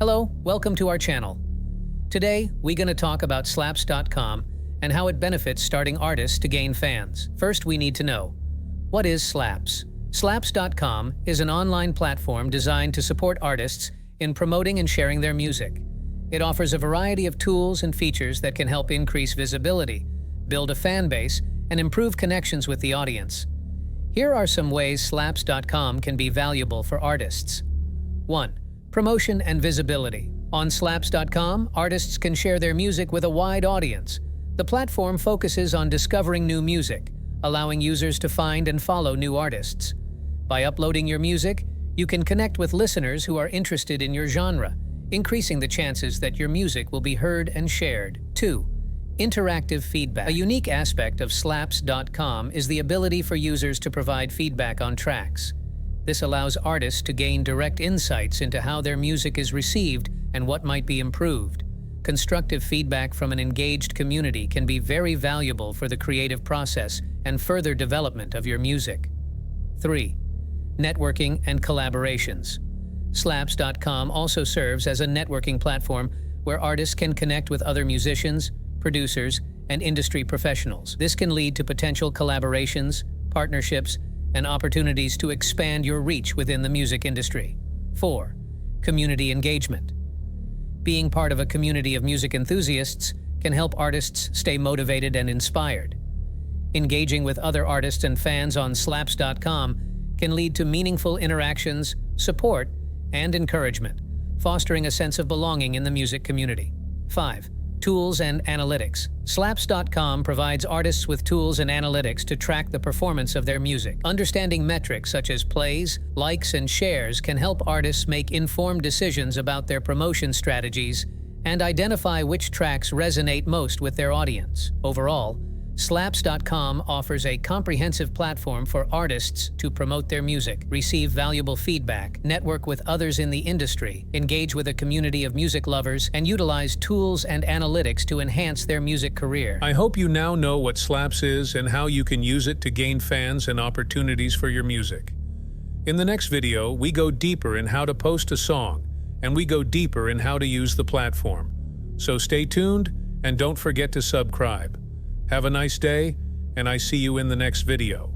Hello, welcome to our channel. Today, we're going to talk about slaps.com and how it benefits starting artists to gain fans. First, we need to know, what is Slaps? Slaps.com is an online platform designed to support artists in promoting and sharing their music. It offers a variety of tools and features that can help increase visibility, build a fan base, and improve connections with the audience. Here are some ways slaps.com can be valuable for artists. 1. Promotion and visibility. On slaps.com, artists can share their music with a wide audience. The platform focuses on discovering new music, allowing users to find and follow new artists. By uploading your music, you can connect with listeners who are interested in your genre, increasing the chances that your music will be heard and shared. 2. Interactive feedback. A unique aspect of slaps.com is the ability for users to provide feedback on tracks. This allows artists to gain direct insights into how their music is received and what might be improved. Constructive feedback from an engaged community can be very valuable for the creative process and further development of your music. 3. Networking and collaborations. Slaps.com also serves as a networking platform where artists can connect with other musicians, producers, and industry professionals. This can lead to potential collaborations, partnerships, and opportunities to expand your reach within the music industry. 4. Community engagement. Being part of a community of music enthusiasts can help artists stay motivated and inspired. Engaging with other artists and fans on slaps.com can lead to meaningful interactions, support, and encouragement, fostering a sense of belonging in the music community. 5. Tools and analytics. Slaps.com provides artists with tools and analytics to track the performance of their music. Understanding metrics such as plays, likes, and shares can help artists make informed decisions about their promotion strategies and identify which tracks resonate most with their audience. Overall, Slaps.com offers a comprehensive platform for artists to promote their music, receive valuable feedback, network with others in the industry, engage with a community of music lovers, and utilize tools and analytics to enhance their music career. I hope you now know what Slaps is and how you can use it to gain fans and opportunities for your music. In the next video, we go deeper in how to post a song, and we go deeper in how to use the platform. So stay tuned and don't forget to subscribe. Have a nice day, and I see you in the next video.